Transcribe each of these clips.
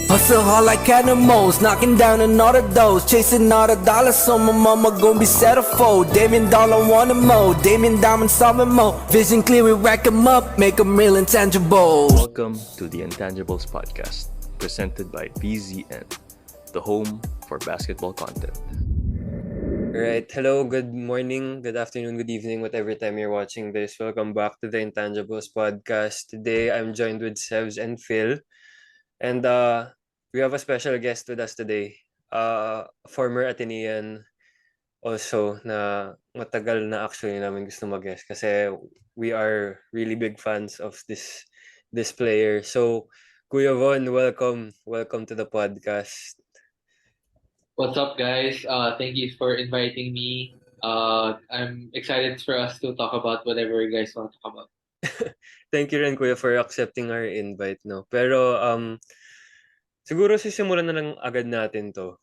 Hustle hard like animals, knocking down on all the doors, chasing all the dollars, so my mama gon' be settled. Damien Dollar want more, Damien Diamond solving more. Vision clear, we rack 'em up, make 'em real intangibles. Welcome to the Intangibles Podcast, presented by VZN, the home for basketball content. Alright, hello, good morning, good afternoon, good evening, whatever time you're watching this. Welcome back to the Intangibles Podcast. Today, I'm joined with Sevs and Phil. And we have a special guest with us today. Former Atenean also na matagal na actually namin gusto mag-guest kasi we are really big fans of this player. So, Kuya Von, welcome to the podcast. What's up, guys? Thank you for inviting me. I'm excited for us to talk about whatever you guys want to talk about. Thank you rin, Kuya, for accepting our invite, no? Pero, siguro sisimulan na lang agad natin to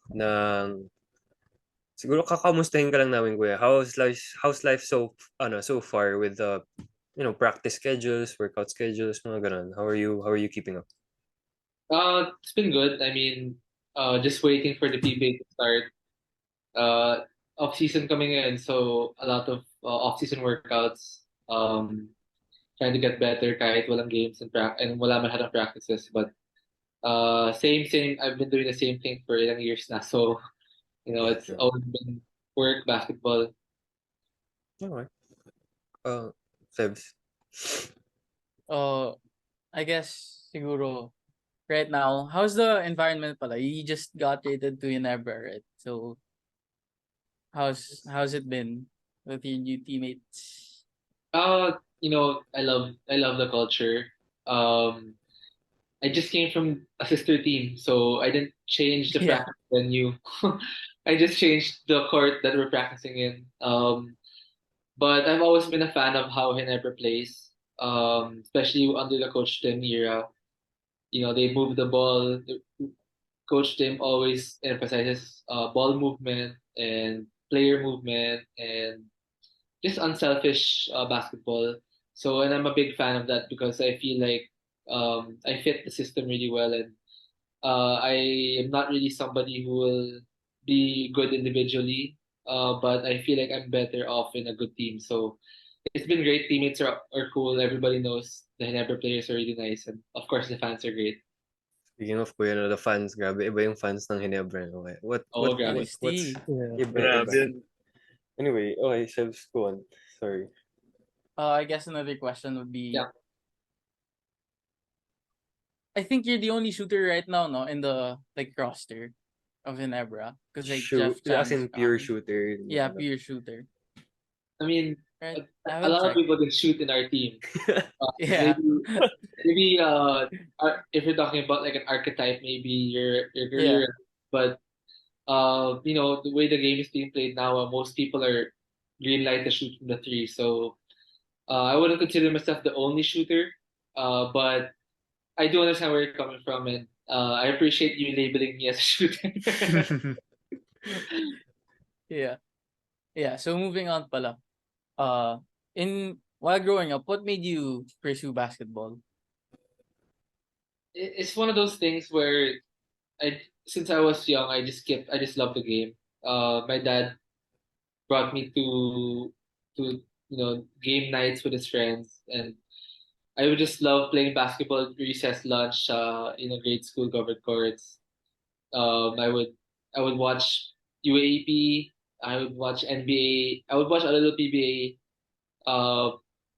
siguro kakamustahin ka lang namin, Kuya. How's life so far with the practice schedules, workout schedules, mga ganun? How are you keeping up? It's been good. I mean, just waiting for the PBA to start. Off season coming in, so a lot of off season workouts. Trying to get better kahit walang games and wala masyadong practices, but same. I've been doing the same thing for ilang years now, so it's always been work, basketball. Okay. Sebs. I guess siguro right now, how's the environment pala? You just got rated to Ginebra, right? So how's it been with your new teammates? I love the culture. I just came from a sister team, so I didn't change the Yeah. practice venue. I just changed the court that we're practicing in. But I've always been a fan of how Ginebra plays, especially under the Coach Tim era. They move the ball. Coach Tim always emphasizes ball movement and player movement and just unselfish basketball. So, and I'm a big fan of that because I feel like I fit the system really well, and I am not really somebody who will be good individually, but I feel like I'm better off in a good team. So it's been great. Teammates are cool. Everybody knows the Ginebra players are really nice, and of course the fans are great. Speaking of Kuya, the fans, grabe, iba yung fans ng Ginebra. Okay. Grabe. Honesty. Iba. Anyway, okay, Sebs, go on. Sorry. I guess another question would be, Yeah. I think you're the only shooter right now, no, in the roster of Ginebra, because Jeff As in Chan's pure gone. shooter. Yeah, pure shooter. I mean, Right. a lot of people can shoot in our team. Yeah. Maybe if you're talking about like an archetype, maybe you're Yeah. but the way the game is being played now, most people are green light to shoot from the three. So I wouldn't consider myself the only shooter, but I do understand where you're coming from, and I appreciate you labeling me as a shooter. Yeah. So moving on pala. While growing up, what made you pursue basketball? It's one of those things where since I was young, I just love the game. My dad brought me to game nights with his friends, and I would just love playing basketball at recess, lunch, grade school covered courts. I would watch UAP. I would watch NBA. I would watch a little PBA.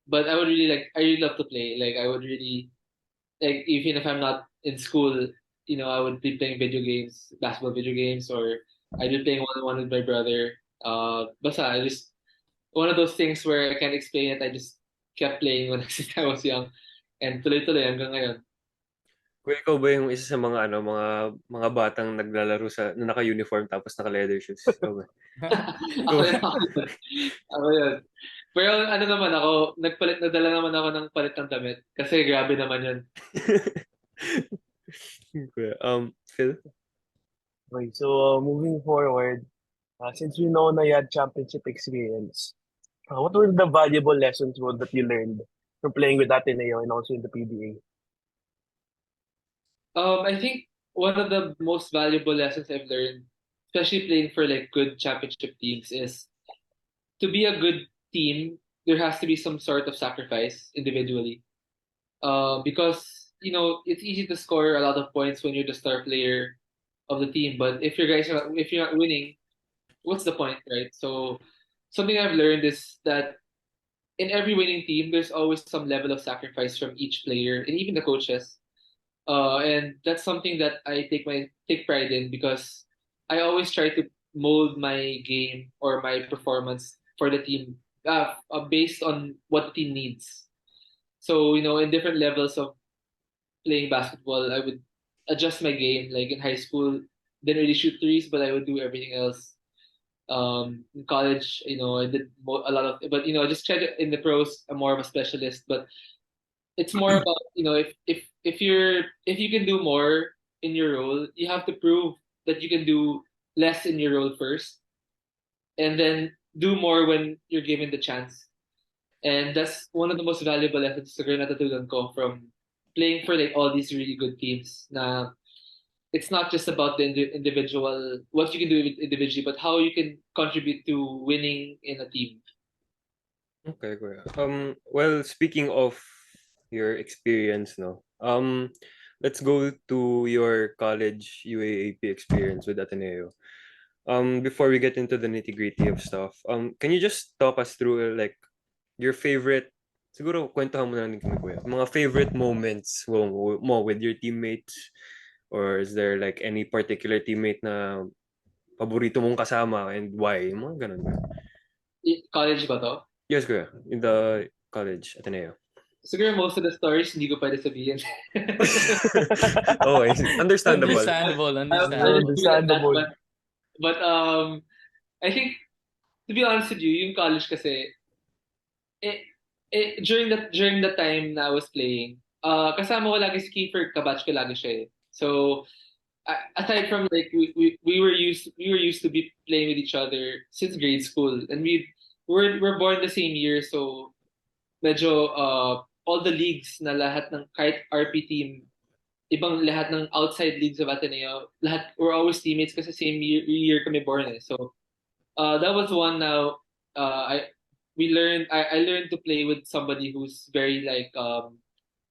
But I really love to play. Like I would really like even if I'm not in school, I would be playing video games, basketball video games, or I'd be playing one-on-one with my brother. Basta I just one of those things where I can't explain it. I just kept playing when since I was young, and tuloy-tuloy hanggang ngayon. Kuya, ikaw ba yung isa sa mga mga batang naglalaro na naka-uniform tapos naka-leather shoes? Ikaw ba? Ako yun. Pero naman ako, nadala naman ako ng palit ng damit. Kasi grabe naman yun. Kuya, Phil? Okay, so moving forward, since you know na you had championship experience, what were the valuable lessons that you learned from playing with Ateneo and also in the PBA? I think one of the most valuable lessons I've learned, especially playing for like good championship teams, is to be a good team, there has to be some sort of sacrifice individually. Because it's easy to score a lot of points when you're the star player of the team, but if you're not winning, what's the point, right? So something I've learned is that in every winning team, there's always some level of sacrifice from each player and even the coaches. And that's something that I take pride in because I always try to mold my game or my performance for the team based on what the team needs. So in different levels of playing basketball, I would adjust my game. Like in high school, didn't really shoot threes, but I would do everything else. In college, I did a lot of, but I just tried to, in the pros, I'm more of a specialist. But it's more about if you can do more in your role, you have to prove that you can do less in your role first, and then do more when you're given the chance. And that's one of the most valuable lessons na natutunan ko from playing for like all these really good teams. Na it's not just about the individual, what you can do individually, but how you can contribute to winning in a team. Okay, kuya. Well, speaking of your experience, no. Let's go to your college UAAP experience with Ateneo. Before we get into the nitty-gritty of stuff, can you just talk us through like your favorite, siguro kwentuhan mo na lang kami, kuya, mga favorite moments mo with your teammates, or is there like any particular teammate na paborito mong kasama and why? Mga ganun ba? College ba to? Yes, kuya. In the college, Ateneo. Siguro most of the stories hindi ko pwede sabihin. Okay, understandable. Understandable. Understandable. But I think, to be honest with you, yung college kasi, during the time na I was playing, kasama ko lagi si Kiefer, kabatch ko lagi siya eh. So, aside from like we were used to be playing with each other since grade school, and we're born the same year, so medyo all the leagues na lahat ng kahit RP team, ibang lahat ng outside leagues of Ateneo, lahat we're always teammates kasi same year kami born eh. So that was one. Now I learned to play with somebody who's very like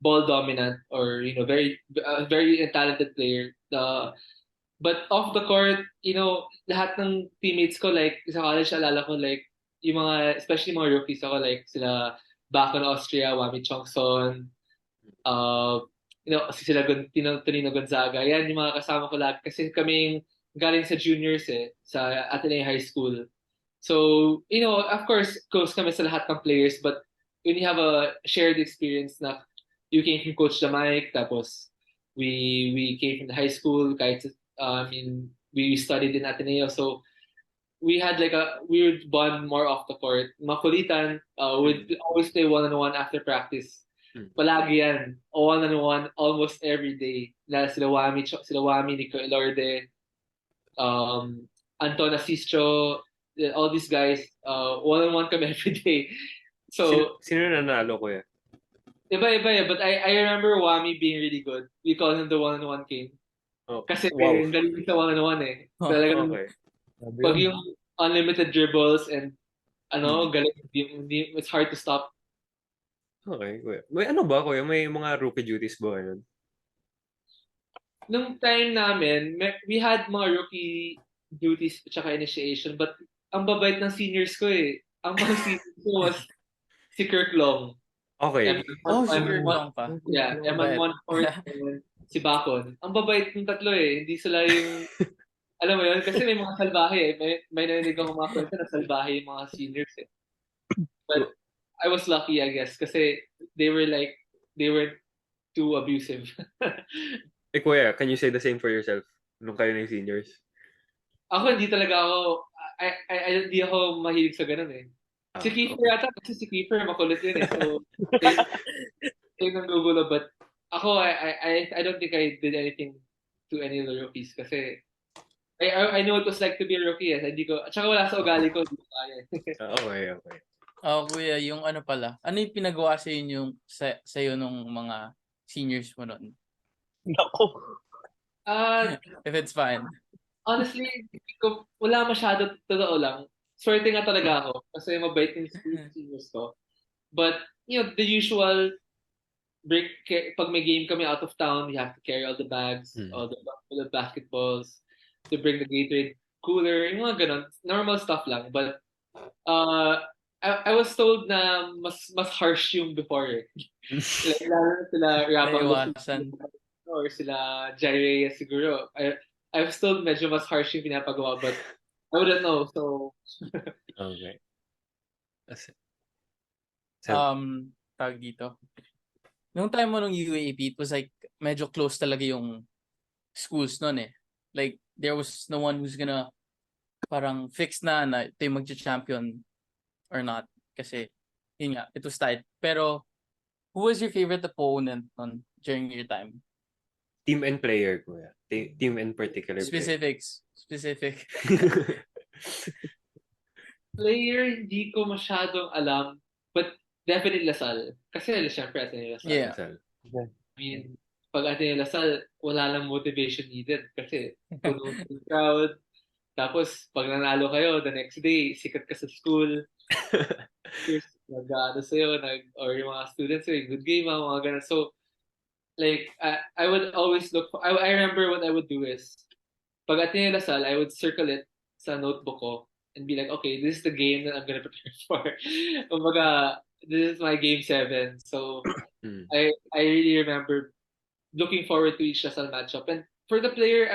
ball dominant, or very very talented player. But off the court, lahat ng teammates ko, like sa college, alala ko like yung mga, especially mga rookies ako, like sila Bacon Austria, Wami Chongson, sila Tonino Gonzaga. Yan yung mga kasama ko lagi kasi kaming galing sa juniors sa Ateneo High School. So, of course, close kami sa lahat ng players, but when you have a shared experience na you came from Coach Jamaic, tapos we came from the high school, kahit we studied in Ateneo, so we had like we would bond more off the court. Makulitan, we'd always play one-on-one after practice. Palagi yan, one-on-one almost every day. Sila Wami, Nico Elorde, Anton Asistro, all these guys, one-on-one kami every day. So sino nanalo, kuya? Iba, but I remember Wami being really good. We call him the one-on-one king. Oh, Kasi wow. galing sa one-on-one eh. Oh, Talagang Okay. pag yung unlimited dribbles and galing, it's hard to stop. Okay, kuya. May ano ba, kuya? May mga rookie duties ba yun? Nung time namin, we had mga rookie duties at saka initiation, but ang babait ng seniors ko eh. Ang mga seniors ko was si Kirk Long. Okay. Sure lang pa. Yeah, Eman Monfort and si Bacon. Ang babait ng tatlo eh. Hindi sila yung, alam mo yun, kasi may mga salbahe eh. May narinig akong mga kwento na salbahe yung mga seniors eh. But I was lucky, I guess, kasi they were too abusive. Kuya, can you say the same for yourself nung kayo na yung seniors? Ako, hindi talaga ako, hindi ako mahilig sa ganun eh. Si Kiefer yata, kasi si Kiefer makulit yun eh. So, yun ang gugulo. But ako, I don't think I did anything to any of the rookies kasi I know it was like to be a rookie eh. Hindi ko, at saka wala sa ugali ko. Hindi ko kaya. Okay. Kuya, yung ano pala, ano yung pinagawa sa inyo sa'yo nung mga seniors mo noon? Nako. If it's fine. Honestly, wala masyado, totoo lang. Swerte nga talaga ako kasi mabait yung seniors ko. But, the usual pag may game kami out of town, we have to carry all the bags, all the basketballs, to bring the Gatorade cooler, yung mga ganun. Normal stuff lang. But, I was told na mas harsh yung before. Like, lalo na sila Naiwasan. or sila Jai Reyes siguro. I was told medyo mas harsh yung pinapagawa, but I wouldn't know. So, Okay. Tawag dito. Nung time mo nung UAP, it was like, medyo close talaga yung schools nun eh. Like, there was no one who's gonna parang fix na ito yung magcha-champion or not. Kasi, yun nga, it was tight. Pero, who was your favorite opponent during your time? Team and player, kuya. Team and particular Specific. player, hindi ko masyadong alam, but definitely Lasal. Kasi syempre, Ateneo Lasal. Yeah. I mean, pag Ateneo Lasal, wala lang motivation needed kasi puno yung crowd. Tapos, pag nanalo kayo, the next day, sikat ka sa school. Nag-ano sa'yo, or yung mga students, good game, mga ganun. So, like, I would always look for, I remember what I would do is, pag Ateneo Lasal, I would circle it sa notebook ko and be like, okay, this is the game that I'm gonna prepare for. Kumbaga, this is my game 7. So, I really remember looking forward to each Lasal matchup. And for the player,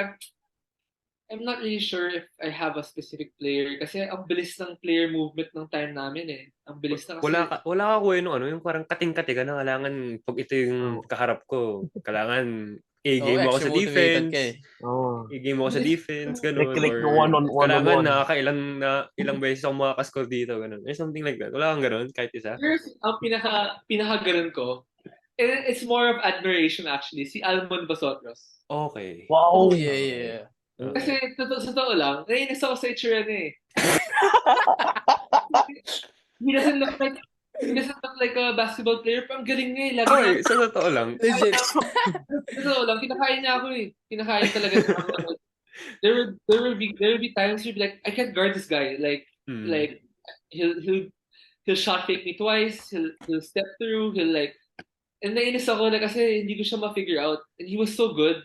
I'm not really sure if I have a specific player kasi ang bilis ng player movement ng time namin eh. Ang bilis na kasi. Wala ka kuya yung parang kating-kati ka na kailangan pag ito yung kaharap ko, kailangan i-game ako sa defense. I-game ako sa defense, ganun. Like or one-on-one. Kailangan ilang beses ako makakascore dito, ganun. Or something like that. Wala kang ganun, kahit isa. Ang pinaka-ganun ko, it's more of admiration actually, si Almon Basotros. Okay. Wow! Oh, yeah. Kasi, totoo lang, nainis ako sa itsura niya eh. He doesn't look like a basketball player, pero ang galing niya eh. Sa totoo lang. Legit. Totoo lang, kinakain niya ako eh. Kinakain talaga niya ako. There will be times you'll be like, I can't guard this guy. Like he'll shot fake me twice, he'll step through, and nainis ako na kasi hindi ko siya ma-figure out. And he was so good.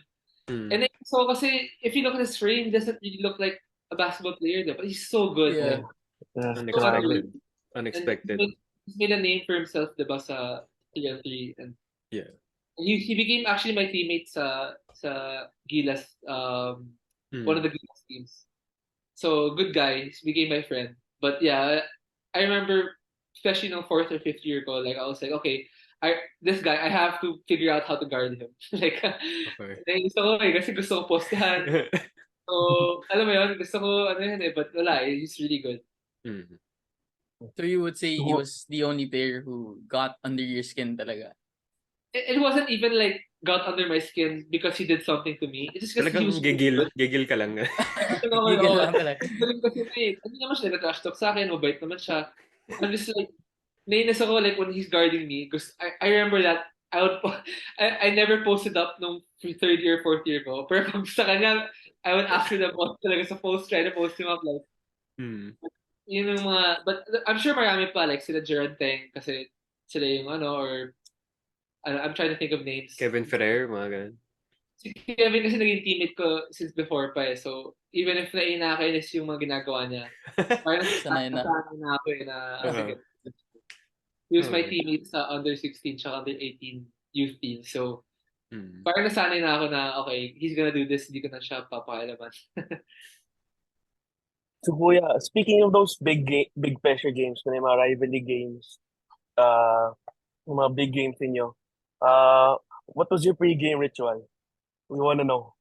And then, so kasi if you look at his frame, he doesn't really look like a basketball player, but he's so good. Yeah. Unexpected. He's made a name for himself, diba, sa 3-on-3, and yeah, he became actually my teammate sa Gilas, one of the Gilas teams. So good guy, he became my friend. But yeah, I remember, especially in 4th or 5th year ko, like I was like, okay, this guy, I have to figure out how to guard him. Like, gusto ko kasi gusto ko postahan. So, alam mo yun, gusto ko, but wala, he's really good. So you would say he was the only player who got under your skin talaga? It wasn't even like, got under my skin because he did something to me. It's just because he was gigil ka lang. Gigil lang talaga. Hindi naman siya nag-trash talk sa akin, mabait naman siya. I'm just like, nainis ako like when he's guarding me because I remember that I never posted up nung 3rd year, 4th year ko. Pero pag sa kanya, I would ask her the post talaga sa post, try to post him up like, yun yung mga, but I'm sure marami pa like sila Gerard Teng kasi sila yung or I'm trying to think of names. Kevin Ferrer, mga ganun. Si Kevin kasi naging teammate ko since before pa eh. So, even if nakakainis yung mga ginagawa niya, parang sanay na ako eh na, he was my teammate sa under 16 tsaka under 18 youth team. So, parang nasanay na ako na, okay, he's gonna do this, hindi ko na siya papakailaman. So, Kuya, speaking of those big pressure games, mga rivalry games, mga big games ninyo, what was your pre-game ritual? We want to know.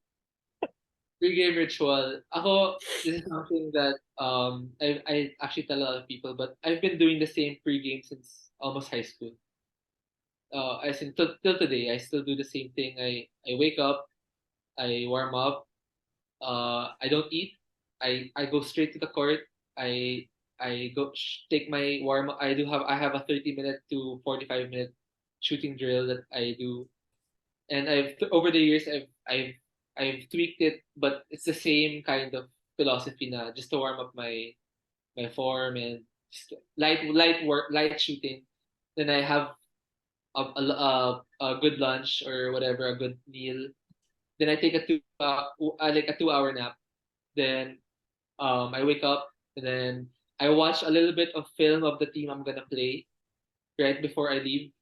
Pre-game ritual. Ako, this is something that I actually tell a lot of people, but I've been doing the same pre-game since almost high school. As in till today, I still do the same thing. I wake up, I warm up, I don't eat. I go straight to the court. I go take my warm up. I have a 30-minute to 45-minute shooting drill that I do, and over the years I've I've tweaked it, but it's the same kind of philosophy na just to warm up my form and just light work, light shooting. Then I have a good lunch or whatever, a good meal. Then I take like a 2 hour nap. Then I wake up and then I watch a little bit of film of the team I'm gonna play right before I leave.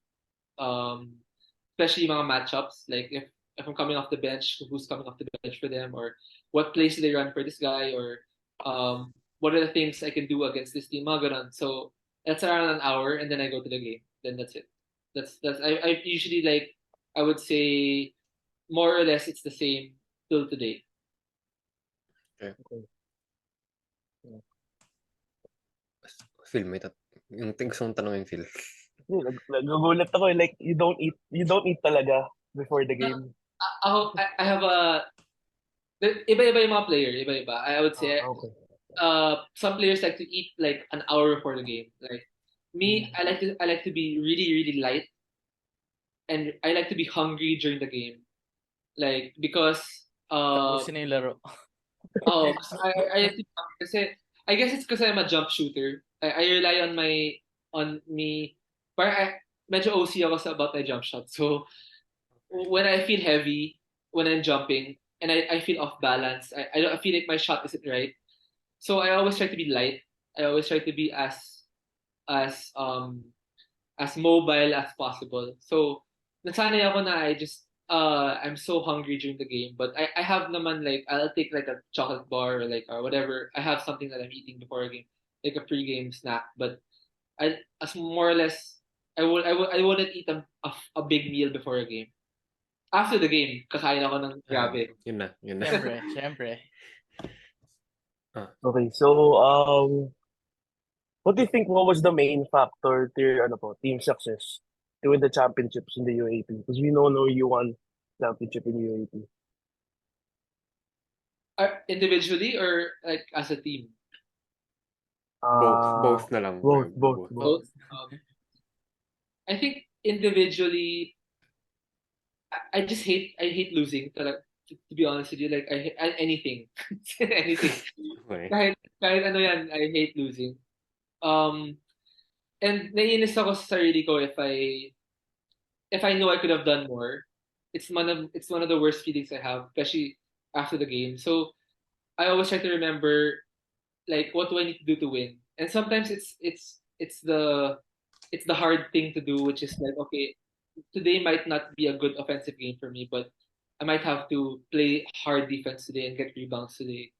Um, Especially mga matchups, like if I'm coming off the bench, who's coming off the bench for them, or what plays do they run for this guy, or what are the things I can do against this team, mga ganun. So that's around an hour, and then I go to the game. Then that's it. That's I usually like I would say more or less it's the same till today. Phil, yung gusto mong tanongin, Phil. Nagugulat ako like you don't eat talaga before the game. I have iba-iba yung mga player, iba-iba. I would say Okay. some players like to eat like an hour before the game. Like me, I like to be really really light, and I like to be hungry during the game. Like because Tapusin na yung laro. I like to be hungry kasi I guess it's because I'm a jump shooter. I rely on me. Parang medyo OC ako about my jump shot. So when I feel heavy when I'm jumping and I feel off balance, I feel like my shot isn't right. So I always try to be light. I always try to be as mobile as possible. So nasanay ako na I'm so hungry during the game, but I have naman like I'll take like a chocolate bar or whatever. I have something that I'm eating before a game, like a pre-game snack. But as more or less I wouldn't eat a big meal before a game. After the game, kakain ako ng grabe. Yun na. Siyempre. Okay, so what do you think? What was the main factor to your team success to win the championships in the UAP? Because we know you won championship in UAP. Individually or like as a team? Both na lang. Both. I think individually, I hate losing. To be honest with you, like I hate anything, anything. Okay. Kahit ano yan, I hate losing. And naiinis ako sa sarili ko if I know I could have done more. It's one of the worst feelings I have, especially after the game. So I always try to remember like what do I need to do to win. And sometimes it's the hard thing to do, which is like okay, today might not be a good offensive game for me, but I might have to play hard defense today and get rebounds today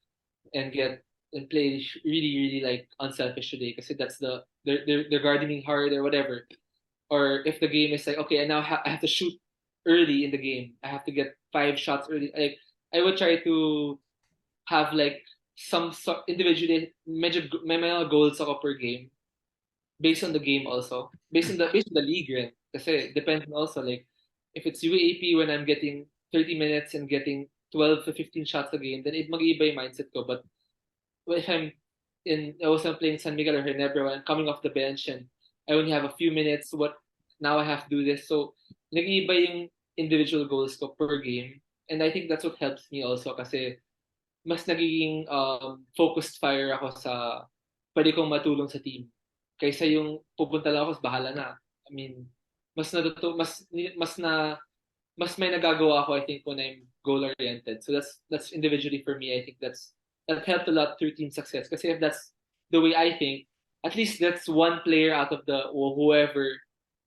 and play really really like unselfish today because that's they're guarding me hard or whatever. Or if the game is like okay, and now I have to shoot early in the game. I have to get 5 shots early. Like I would try to have like some sort individually medyo may mga goals ako per game based on the game also. Based on the league rin. Kasi depends also like if it's UAP when I'm getting 30 minutes and getting 12 to 15 shots a game, then it mag-iiba yung mindset ko. But if I wasn't playing San Miguel or Ginebra and coming off the bench and I only have a few minutes, now I have to do this. So nag-iiba yung individual goals ko per game. And I think that's what helps me also kasi mas nagiging focused fire ako sa pwede kong matulong sa team. Kaysa yung pupunta lang ako, bahala na. I mean, mas may nagagawa ako I think when I'm goal oriented. So that's individually for me. I think that helped a lot through team success. Kasi if that's the way I think, at least that's one player out of whoever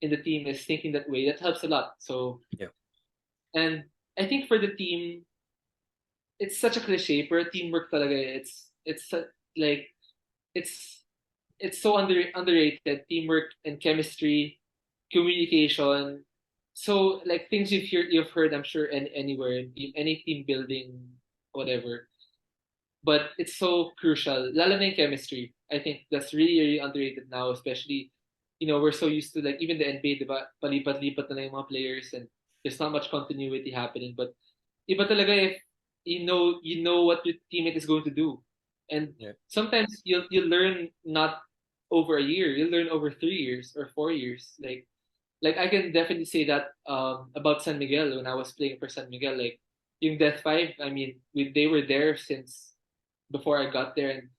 in the team is thinking that way. That helps a lot. So yeah. And I think for the team, it's such a cliche. For teamwork talaga, it's so underrated. Teamwork and chemistry, communication. So like things you've heard, I'm sure, anywhere, any team building, whatever. But it's so crucial. Lalo na yung chemistry. I think that's really, really underrated now, especially, we're so used to like even the NBA, diba? Palipat-lipat na lang yung mga players and there's not much continuity happening. But iba talaga if you know what your teammate is going to do. And sometimes you'll learn not over a year, you'll learn over 3 years or 4 years. Like I can definitely say that about San Miguel when I was playing for San Miguel. Like yung Death Five, I mean, they were there since before I got there. And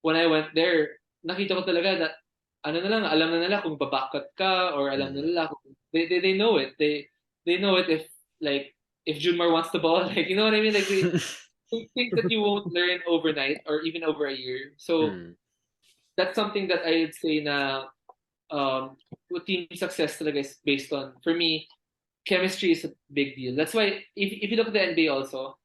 when I went there, nakita ko talaga that ano na lang, alam na nila kung babakot ka or alam na nila kung they know it. They know it if like if Junmar wants the ball, like you know what I mean? Like they think that you won't learn overnight or even over a year. So that's something that I'd say na what team success talaga is based on. For me, chemistry is a big deal. That's why if you look at the NBA also,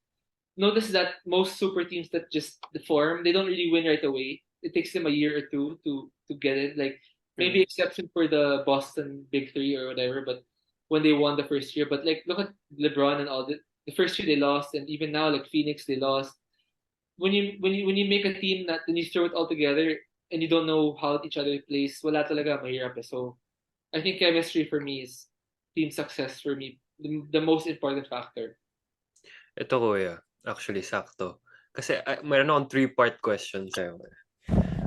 notice that most super teams that just form, they don't really win right away. It takes them a year or two to get it. Like maybe exception for the Boston Big Three or whatever, but when they won the first year. But like look at LeBron and all the first year they lost, and even now like Phoenix they lost. When you make a team that then you throw it all together and you don't know how each other plays, wala talaga mahirap. So I think chemistry for me is team success for me, the most important factor. Ito kuya, actually sakto. Kasi meron akong three-part question sa'yo.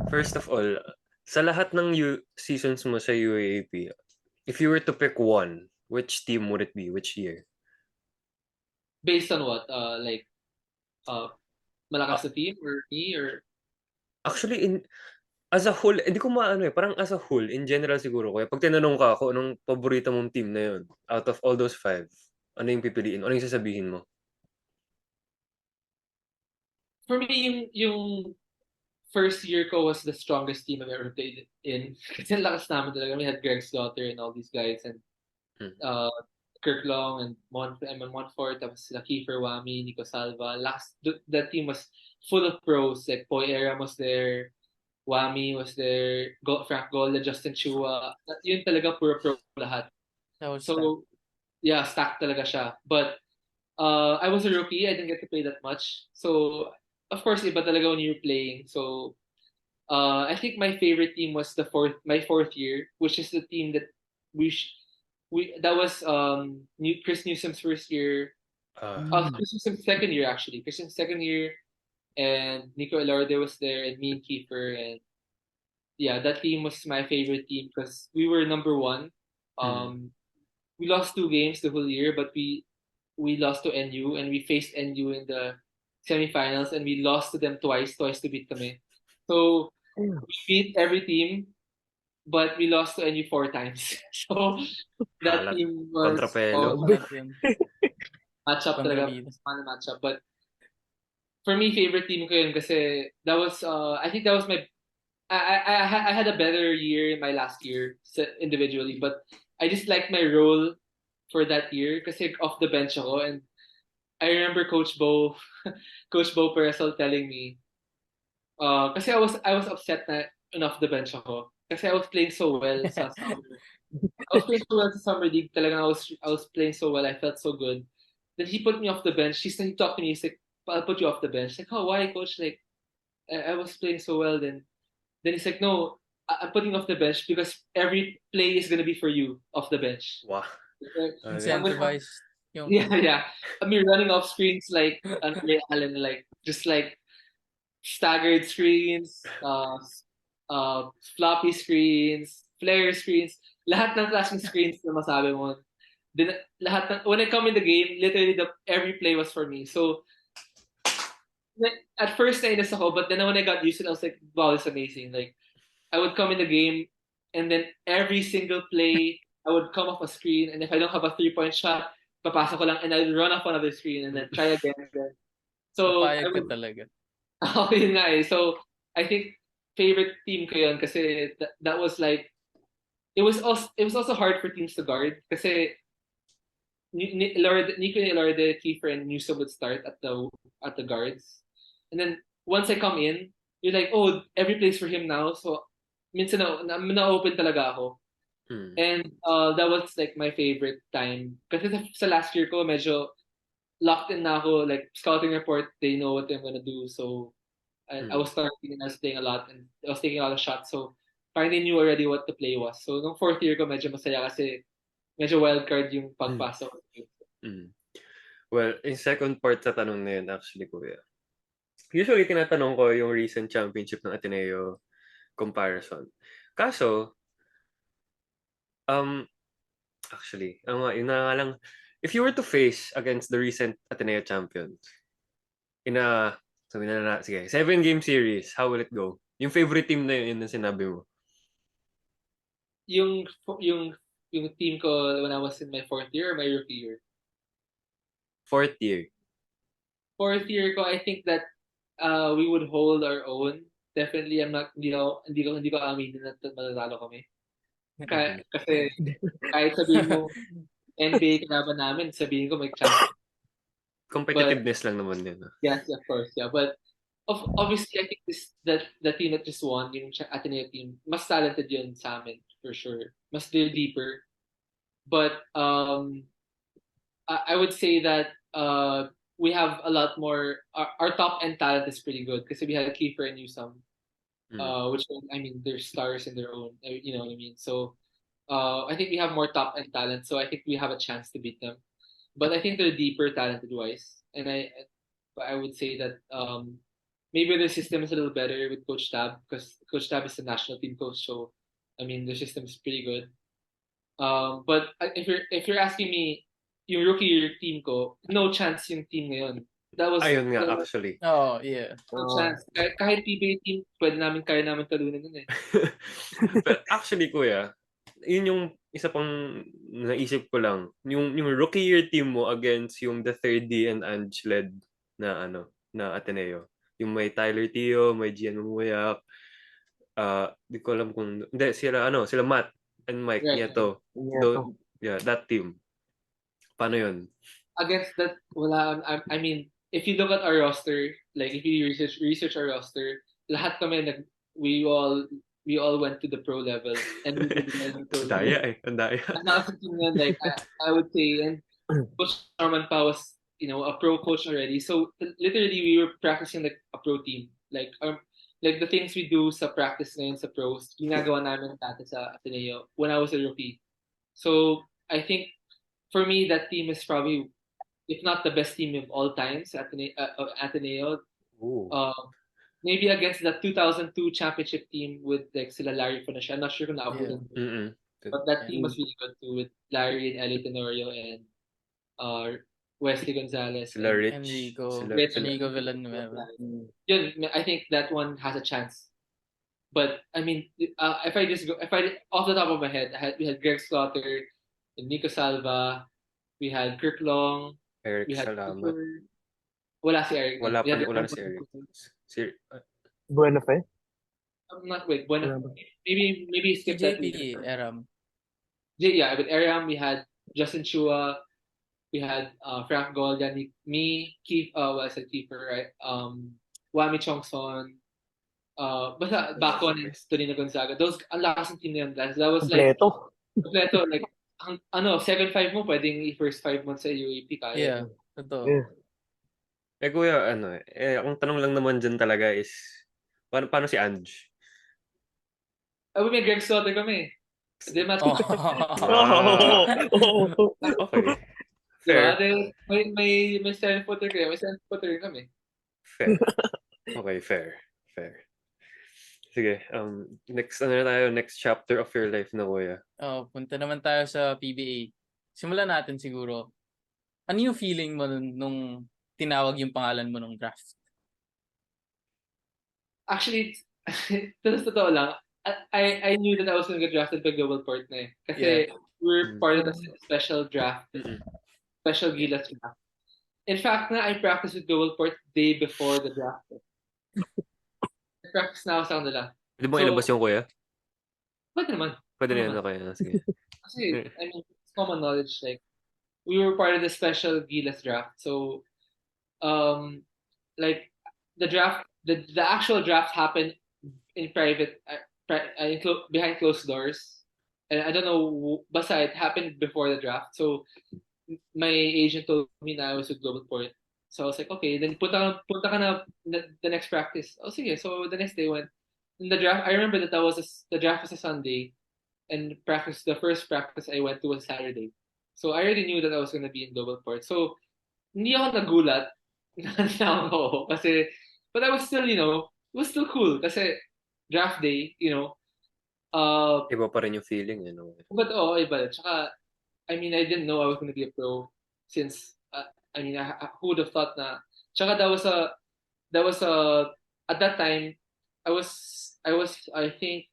First of all, sa lahat ng seasons mo sa UAAP, if you were to pick one, which team would it be? Which year? Based on what? Malakas na team or me or Actually, as a whole, hindi ko maano parang as a whole, in general siguro, kaya pag tinanong ka ako, anong paborito mong team na yun, out of all those five, ano yung pipiliin? Ano yung sasabihin mo? for me yung first year ko was the strongest team I've ever played in. Kasi ang lakas namin talaga. We had Greg Slaughter and all these guys and Kirk Long and Montfort, tapos sila Kiefer Wami, Nico Salva. That team was full of pros. Like Poy Aram was there, Wami was there, Frank Gola, Justin Chua. Yun talaga puro pro lahat. So, yeah, stacked talaga siya. But I was a rookie. I didn't get to play that much. So, of course, iba talaga when you're playing. So, I think my favorite team was my fourth year, which is the team that that was Chris Newsom's first year. Chris Newsom's second year actually. Chris Newsom's second year, and Nico Elorde was there, and me and Kiefer, and yeah, that team was my favorite team because we were number one. We lost 2 games the whole year, but we lost to NU, and we faced NU in the semifinals, and we lost to them twice to beat kami. So we beat every team, but we lost to NU 4 times. So that team was Kontrapelo. matchup talaga, matchup. But for me, favorite team ko yun kasi that was I think that was my I had a better year in my last year individually, but I just liked my role for that year kasi off the bench ako, and I remember Coach Bo Peresol telling me kasi I was upset na off the bench ako kasi I was playing so well sa summer. I was playing so well sa summer league. Talagang I was playing so well. I felt so good. Then he put me off the bench. He talked to me. He's like, "I'll put you off the bench." Like, "Oh, why, coach?" Like, I was playing so well. Then he's like, "No, I'm putting you off the bench because every play is gonna be for you off the bench." Wow. Incentivized. Yeah. I mean, running off screens like Ray Allen, like just like staggered screens, floppy screens, flare screens. Lahat ng klaseng screens na masabi mo. When I come in the game, literally every play was for me. So at first nainis ako, but then when I got used to it, I was like, wow, it's amazing. Like I would come in the game, and then every single play I would come off a screen, and if I don't have a 3-point shot, papasok ko lang, and I'd run off another screen and then try again. So Papayag ka talaga. yun nga eh. So I think favorite team ko yun kasi that was like it was also hard for teams to guard kasi Nico Elorde, Kiefer, and Newsom would start at the guards, and then once I come in, you're like, oh, every place for him now. So minsan na-open talaga ako. And that was like my favorite time kasi sa last year ko medyo locked in na ako, like scouting report, they know what I'm gonna do. So I was starting and I was playing a lot and I was taking a lot of shots. So parang they knew already what the play was. So nung fourth year ko medyo masaya kasi medyo wild card yung pagpasok. Well, yung second part sa tanong na yun actually, kuya. Usually tinatanong ko yung recent championship ng Ateneo comparison. Kaso, actually, yun na nga lang, if you were to face against the recent Ateneo champions in a, sabi na, sige, 7-game series, how will it go? Yung favorite team na yun na sinabi mo. Yung team ko when I was in my fourth year or my rookie year. Fourth year. Fourth year ko, I think that we would hold our own. Definitely, hindi ko aminin na matatalo kami. Kasi kahit sabihin mo NBA kalaban namin, sabihin ko may chance. Competitiveness lang naman din. Yes, of course, yeah. But obviously, I think the team that just won, yung Ateneo team, mas talented yun sa amin, for sure. Mas deeper. But I would say that we have a lot more. Our top end talent is pretty good because we had Kiefer and Newsome, which I mean they're stars in their own. You know what I mean? So I think we have more top end talent. So I think we have a chance to beat them. But I think they're deeper talented wise, and I would say that maybe the system is a little better with Coach Tab because Coach Tab is the national team coach. So I mean the system is pretty good. But if you're asking me, yung rookie year team ko, no chance yung team ngayon. That was Ayun nga, actually. Oh, yeah. no chance. Kahit PBA team, kaya namin talunan nun eh. But actually, kuya, yun yung isa pang naisip ko lang. Yung rookie year team mo against yung the 3D and Ange led na Ateneo. Yung may Tyler Tio, may Gian Mumuyak. Di ko alam kung hindi sila Matt and Mike Nieto. Yeah, that team. Paano yun? Against that, wala. I mean, if you look at our roster, like if you research our roster, lahat kami we all went to the pro level and we did Ang daya. Like I would say, and Coach Norman Pa was a pro coach already. So literally we were practicing like a pro team. Like the things we do sa practice ngayon sa pros, ginagawa namin dati sa Ateneo when I was a rookie. So I think for me that team is probably, if not the best team of all times at Ateneo. Maybe against the 2002 championship team with like sila Larry Fonacia. I'm not sure kung naabutan. But that team was really good too with Larry and Ellie Tenorio and Wesley Gonzalez. Sila Rich. Enrico Villanueva. Yun, I think that one has a chance. But I mean, if I off the top of my head, we had Greg Slaughter, Nico Salva, we had Kirk Long, Eric we had Salamat. Cooper. Wala si Eric. Wala na si Eric. Buena Fe? I'm not wait. Maybe skip that. JP, Eram. Yeah, with Aram we had Justin Chua, we had Frank Goldan, me, Keith. I said Kiefer, right? Wami Chongson. Basta Bacon and Tonino Gonzaga. Those ang lakas ng team na yun. That was like kompleto. Like 7-5 mo pwedeng i-first 5 months sa UAP kaya. Yeah, totoo. Yeah. Kuya, ang tanong lang naman dyan talaga is, paano si Ange? We may Greg Slaughter kami. Di ba? Okay. Fair. May 7-footer kayo. May 7-footer kami. Fair. Okay, fair. Sige, next chapter of your life na, kuya. Punta naman tayo sa PBA. Simulan natin siguro. Ano yung feeling mo nung tinawag yung pangalan mo nung draft? Actually, totoo lang. I knew that I was going to get drafted by Global Port na eh. Kasi we're part of the special draft. Special Gilas draft. In fact, I practiced with Global Port day before the draft. I practiced na ako sa kanila. Hindi mo ilabas yung kuya? Pwede naman. Pwede na yun, okay. Sige. Kasi, I mean, it's common knowledge. Like, we were part of the special Gilas draft. So, like, the draft, the actual draft happened in private, behind closed doors. And I don't know, basta it happened before the draft. So, my agent told me na I was with Global Port. So I was like, okay, then punta ka na the next practice. Oh, sige. So the next day went. In the draft, I remember that the draft was a Sunday, and the first practice I went to was Saturday. So I already knew that I was gonna be in Global Port. So hindi ako nagulat na ako kasi, but I was still, it was still cool kasi draft day, Iba pa rin yung feeling, But iba. Tsaka, I mean, I didn't know I was gonna be a pro. since I mean, who would have thought na? Tsaka that was a at that time I was I think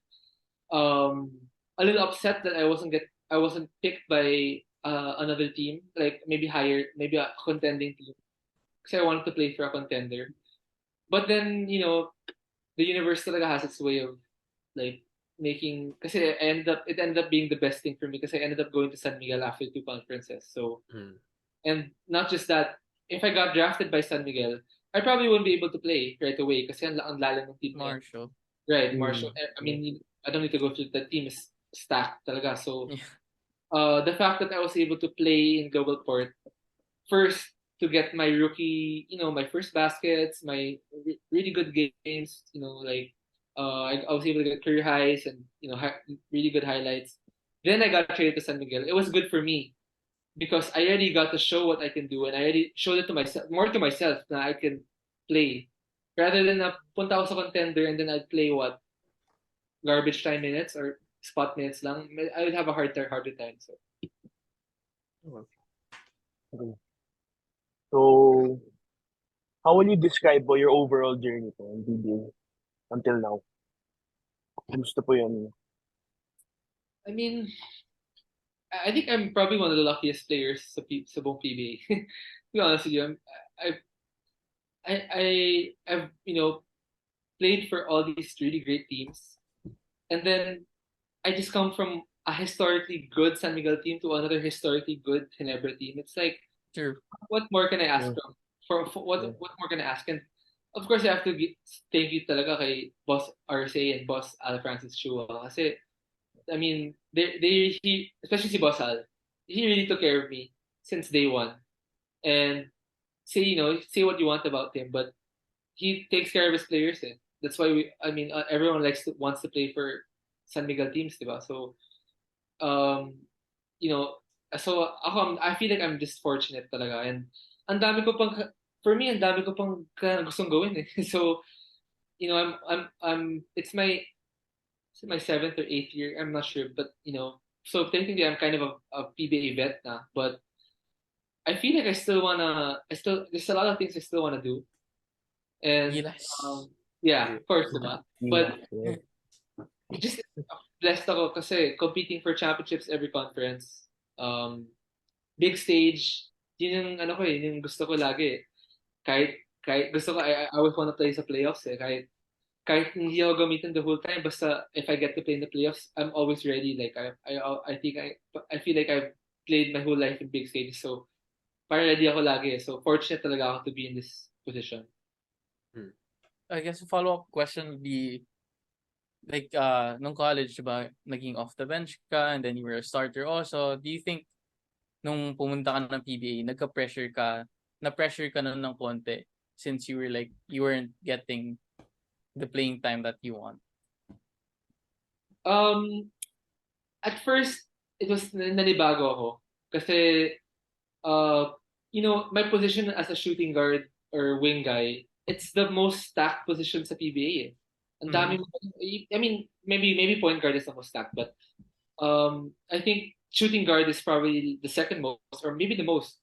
a little upset that I wasn't picked by another team, like maybe a contending team, because I wanted to play for a contender. But then the universe talaga has its way of like making, kasi it ended up being the best thing for me because I ended up going to San Miguel after two conferences. So, Mm. and not just that, if I got drafted by San Miguel, I probably wouldn't be able to play right away kasi ang lalim ng team na yan. Marshall. Right, Mm. Marshall. I mean, I don't need to go through, the team is stacked talaga. So, Yeah. the fact that I was able to play in Global Port first, to get my rookie, my first baskets, my really good games, like I was able to get career highs and really good highlights. Then I got traded to San Miguel. It was good for me because I already got to show what I can do, and I already showed it to myself, more to myself, that I can play, rather than punta ako sa contender and then I'd play what, garbage time minutes or spot minutes lang. I would have a harder time. So Okay. So, how will you describe your overall journey po in PBA until now? Gusto po yun. I mean, I think I'm probably one of the luckiest players sa buong PBA. To be honest with you, I've played for all these really great teams, and then I just come from a historically good San Miguel team to another historically good Ginebra team. It's like, True. what more can I ask Yeah. from? For what Yeah. what more can I ask? And of course, I have to thank you talaga kay Boss RSA and Boss Al Francis Chua. Kasi, I mean, especially si Boss Al, he really took care of me since day one. And say what you want about him, but he takes care of his players. Eh. That's why everyone wants to play for San Miguel teams, diba? So, um, you know, so I feel like I'm just fortunate talaga, and ang dami ko pang for me, ang dami ko pang gustong gawin eh. So, it's my seventh or eighth year, I'm not sure, but so technically I'm kind of a PBA vet na, but I feel like there's a lot of things I still wanna do, and Yes. yeah, of course, diba? But Yeah. just blessed ako kasi competing for championships every conference, big stage, yun yung yun yung gusto ko lagi eh. Kahit gusto ko, I always wanna play sa playoffs eh. Kahit hindi ako gamitin the whole time, basta if I get to play in the playoffs, I'm always ready. Like I think I feel like I've played my whole life in big stages, so parang ready ako lagi. So fortunate talaga ako to be in this position. I guess a follow-up question would be, like, nung college, diba, naging off the bench ka, and then you were a starter also. Do you think, nung pumunta ka ng PBA, na-pressure ka na ng konti, since you weren't getting the playing time that you want? At first, it was nanibago ako. Kasi, my position as a shooting guard or wing guy, it's the most stacked position sa PBA eh. Ang dami I mean, maybe point guard is the most stacked, but I think shooting guard is probably the second most, or maybe the most.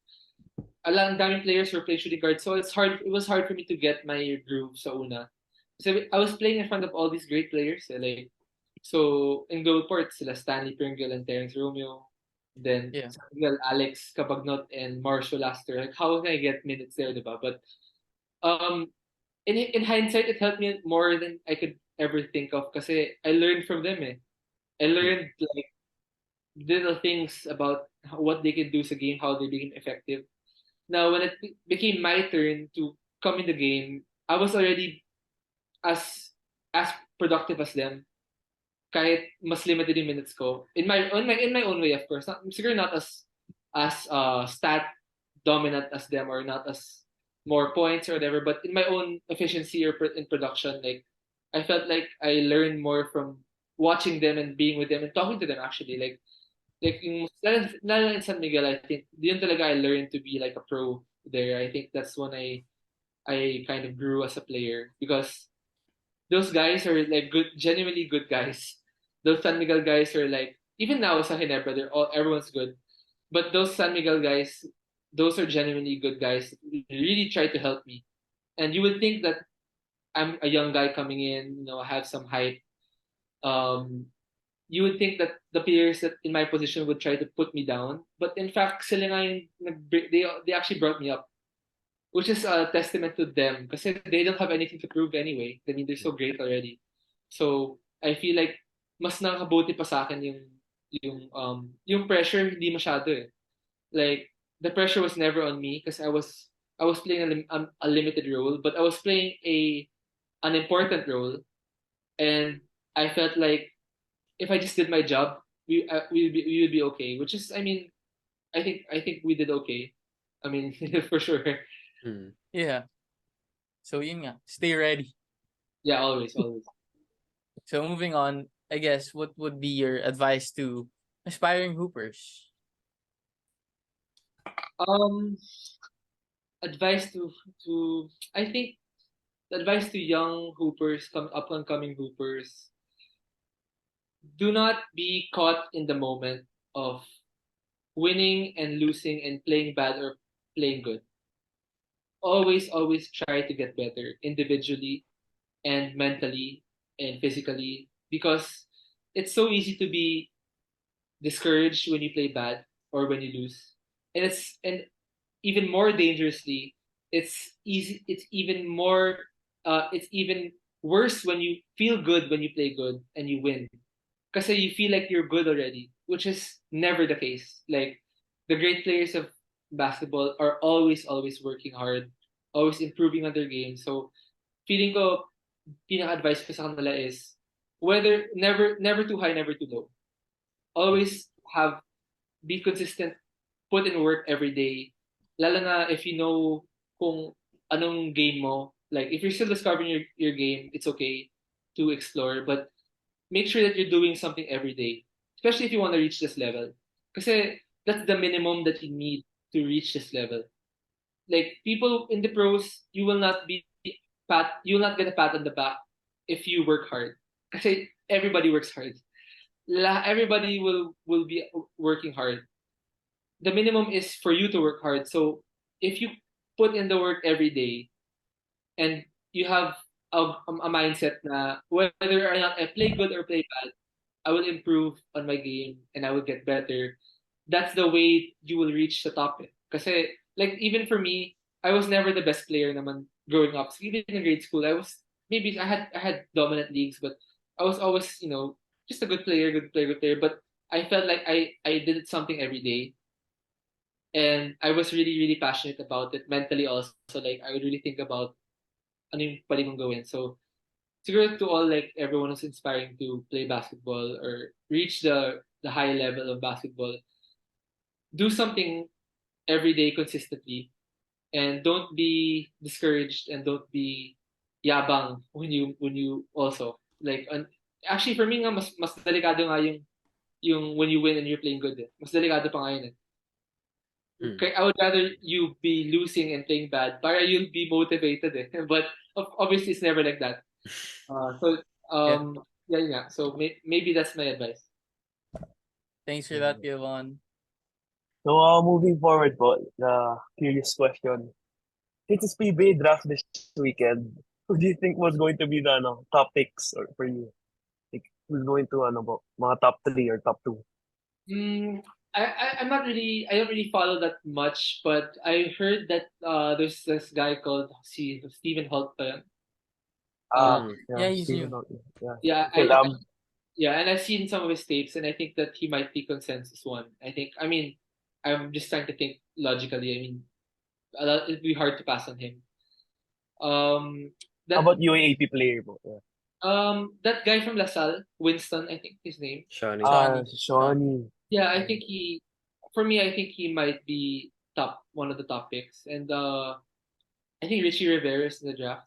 Ang daming players who play shooting guard, so it was hard for me to get my groove sa una. So I was playing in front of all these great players, like, so in Goldport, sila Stanley Pringle and Terrence Romeo, then Yeah. San Miguel, Alex Cabagnot and Marshall Laster. Like, how can I get minutes there, diba? But in hindsight, it helped me more than I could ever think of kasi I learned from them eh. I learned like little things about what they can do sa game, how they became effective. Now, when it became my turn to come in the game, I was already as productive as them. Kahit mas limited yung minutes ko. In my own way, of course. Siguro not as stat dominant as them, or not as more points or whatever, but in my own efficiency or in production, like, I felt like I learned more from watching them and being with them and talking to them actually. Like yung lalo in San Miguel, I think yun talaga I learned to be like a pro there. I think that's when I kind of grew as a player, because those guys are like good, genuinely good guys. Those San Miguel guys are like, even now sa Ginebra, everyone's good. But those San Miguel guys, those are genuinely good guys that really try to help me. And you would think that I'm a young guy coming in, have some hype. Um, you would think that the players that in my position would try to put me down, but in fact, sila nga they actually brought me up, which is a testament to them because they don't have anything to prove anyway. I mean, they're so great already. So I feel like mas nakakabuti pa sa akin yung pressure hindi masyado eh. Like the pressure was never on me because I was playing a limited role, but I was playing an important role, and I felt like if I just did my job, we would be okay. Which is, I mean, I think we did okay. I mean, for sure. Yeah. So yun nga, stay ready. Yeah, always, always. So moving on, I guess what would be your advice to aspiring hoopers? Um, advice to I think the advice to young hoopers, up and coming hoopers, do not be caught in the moment of winning and losing and playing bad or playing good. Always try to get better individually and mentally and physically because it's so easy to be discouraged when you play bad or when you lose. And even more dangerously, it's even worse when you feel good when you play good and you win. Because you feel like you're good already, which is never the case. Like the great players of basketball are always working hard, always improving on their game. So feeling ko pinaka-advice ko sa kanila is whether never too high, never too low. Always be consistent, put in work every day. Lalo na if you know kung anong game mo. Like if you're still discovering your game, it's okay to explore, but make sure that you're doing something every day, especially if you want to reach this level. Because that's the minimum that you need to reach this level. Like people in the pros, you will not get a pat on the back if you work hard. Because everybody works hard. Everybody will be working hard. The minimum is for you to work hard. So if you put in the work every day and you have a mindset na whether or not I play good or play bad, I will improve on my game and I will get better. That's the way you will reach the top. Kasi like even for me, I was never the best player naman growing up. So even in grade school, I had dominant leagues, but I was always just a good player, good player, good player. But I felt like I did something every day, and I was really really passionate about it mentally also. Like I would really think about ano yung pwede kong gawin. So siguro to all like everyone who's inspiring to play basketball or reach the high level of basketball, do something every day consistently and don't be discouraged and don't be yabang when you also like actually for me nga mas delikado nga yung when you win and you're playing good eh. Mas delikado pa nga yun eh. Okay, I would rather you be losing and playing bad para you'll be motivated eh. But obviously it's never like that. Yeah. So maybe that's my advice. Thanks for that, Yvonne. So, moving forward po, the curious question. Since it's PBA draft this weekend, who do you think was going to be the top picks for you? Like, who's going to po, mga top 3 or top 2? I'm not really. I don't really follow that much, but I heard that there's this guy called Stephen Holt. Yeah, he's Steven new. Holt, yeah. Yeah, Okay, yeah, and I've seen some of his tapes, and I think that he might be consensus one. I mean, I'm just trying to think logically. I mean, it'd be hard to pass on him. how That about UAAP player po? Yeah. that guy from LaSalle, Winston, I think his name. Shawnee. Shawnee. Yeah, I think for me, I think he might be one of the top picks, and I think Richie Rivera is in the draft.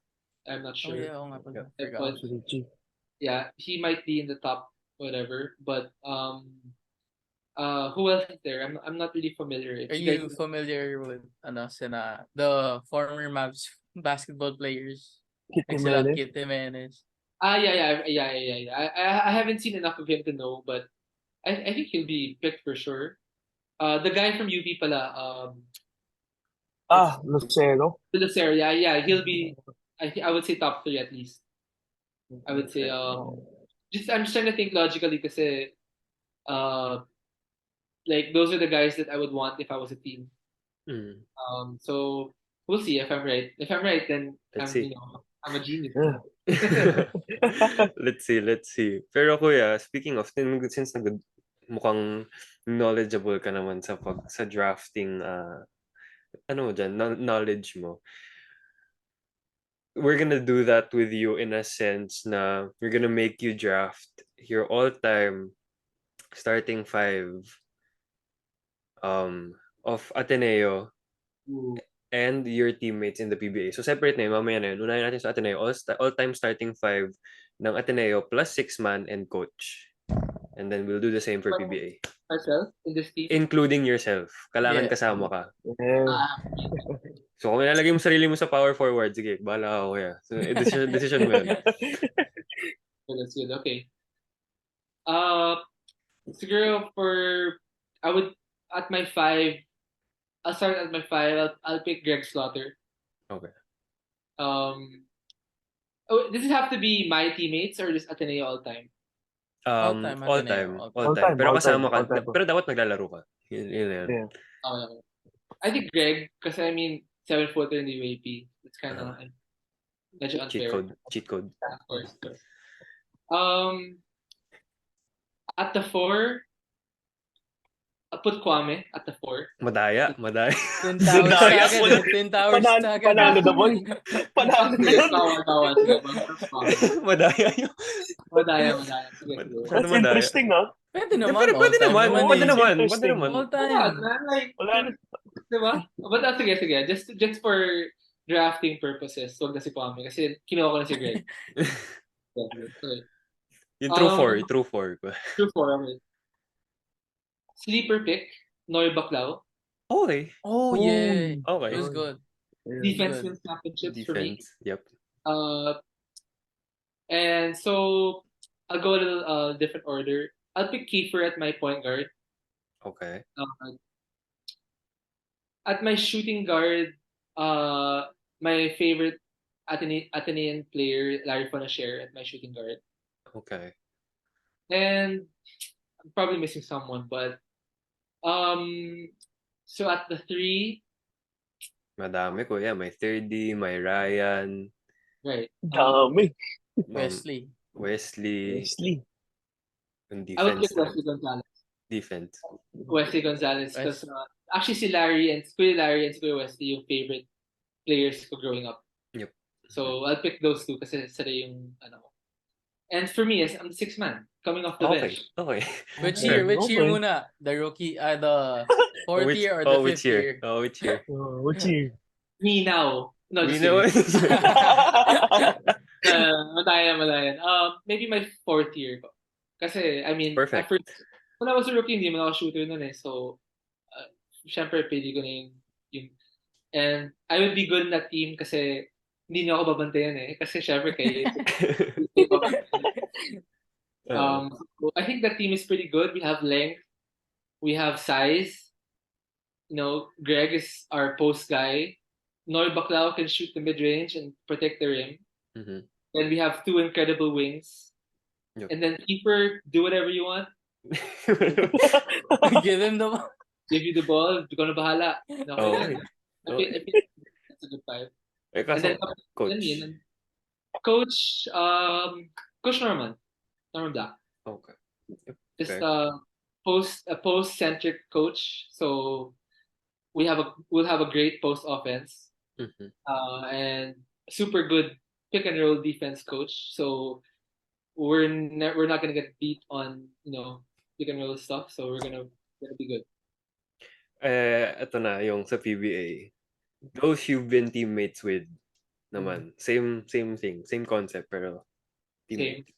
I'm not Oh sure. yeah, nga pala. But Forgot. Richie. yeah, he might be in the top whatever. But who else is there? I'm not really familiar. If Are you you guys, familiar with the former Mavs basketball players? Kit Like sila Jimenez. Kit Jimenez. yeah. I haven't seen enough of him to know, but I think he'll be picked for sure. The guy from UP pala, Lucero. Lucero, yeah, he'll be. I would say top 3 at least. I would say I'm just trying to think logically kasi like those are the guys that I would want if I was a team. Mm. So we'll see if I'm right. If I'm right, then Let's I'm see. I'm a genius. Yeah. Let's see. Pero kuya, speaking of, since mukhang knowledgeable ka naman sa drafting, knowledge mo. We're gonna do that with you in a sense na we're gonna make you draft your all-time starting 5 of Ateneo Ooh. and your teammates in the PBA. So separate na yun, mamaya na yun. Unahin natin sa Ateneo, all-time starting 5 ng Ateneo plus 6-man and coach. And then we'll do the same for PBA. Myself in this team. Including yourself. Kailangan Yeah. kasama ka. Yeah. So kung ilalagay mo sarili mo sa power forward, sige, bahala ako kaya. So decision mo yan. So that's good. Okay. Siguro I would at my 5. I'll start at my 5. I'll pick Greg Slaughter. Okay. Does it have to be my teammates or just Ateneo all time? All-time, All Ateneo, time. Pero kasama ka. all time. Pero dapat maglalaro ka. Yun. Yeah. I think Greg, because I mean 7-footer in the UAP. It's kind of medyo unfair. Cheat code. Yeah, of course. At the 4, I'll put Kwame at the 4. Madaya. Twin Towers Madaya, agad. wala- Twin Towers agad. Panalo na boy. Panalo na yun. Bawal. Madaya yun. Madaya. Sige. That's Madaya. interesting, no? Pwede naman. Pero pwede naman. Pwede Interesting. naman. All time. Yeah, man, like, Wala na. diba? But sige. Just for drafting purposes, wag na si Kwame kasi kinuha ko na si Greg. Okay. Yung true 4. True 4. Okay. Sleeper pick, Noy Baclao. Okay. Oh, yeah. Okay. It was good. Defense good. wins championships for me. Defense. Yep. And so I'll go a little different order. I'll pick Kiefer at my point guard. Okay. At my shooting guard, my favorite Atenean player, Larry Fonasher at my shooting guard. Okay. And I'm probably missing someone, but so at the 3, Madami kuya. May 30, may Ryan, right? Dami. Wesley. Wesley. Yung I would defense. pick Wesley Gonzalez. Defense. Wesley Gonzalez because actually si Larry and Kuya Wesley yung favorite players ko growing up. Yep. So I'll pick those two kasi sila yung ano. And for me, I'm the 6th man coming off the bench. Okay. Which year Okay. muna? The rookie, the 4th year or the 5th year? Which year? Which year? Me now. No, We just know. Madayan. Maybe my 4th year ko. Kasi, I mean, Perfect. When I was a rookie, hindi man ako shooter nun eh. So, syempre, pili ko na yung and I would be good in that team kasi hindi niyo ako babantayan eh. Kasi syempre kayo. So I think that team is pretty good. We have length. We have size. You know, Greg is our post guy. Noy Baclao can shoot the mid-range and protect the rim. Mhm. Then we have 2 incredible wings. Yep. And then keeper, do whatever you want. Give him the Give you the ball, ikaw na bahala. Okay. I think that's a good 5. Eh, And then kaso, coach. Coach Norman Black. Okay. Just Okay. a post-centric coach. So we'll have a great post offense. Mhm. And super good pick and roll defense coach. So we're not gonna get beat on pick and roll stuff. So we're gonna be good. Ito na yung sa PBA. Those you've been teammates with naman. Same thing. Same concept pero teammate.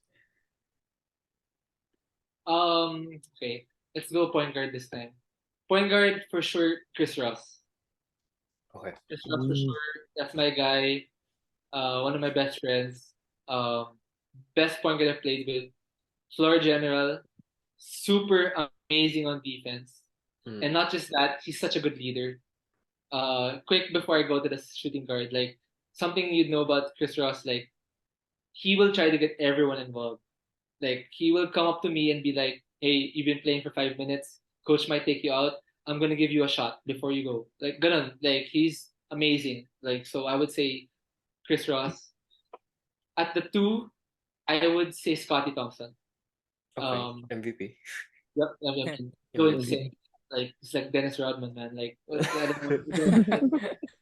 Okay. Let's go point guard this time. Point guard for sure, Chris Ross. Okay. Chris Ross for sure. That's my guy. One of my best friends. Best point guard I've played with. Floor general. Super amazing on defense. And not just that, he's such a good leader. quick before I go to the shooting guard, like something you'd know about Chris Ross, like he will try to get everyone involved. Like he will come up to me and be like, "Hey, you've been playing for 5 minutes. Coach might take you out. I'm gonna give you a shot before you go." Like ganun. Like he's amazing. Like so, I would say Chris Ross. At the two, I would say Scotty Thompson. Okay. Um, MVP. Yep, go insane. Like it's like Dennis Rodman, man. Like I don't know,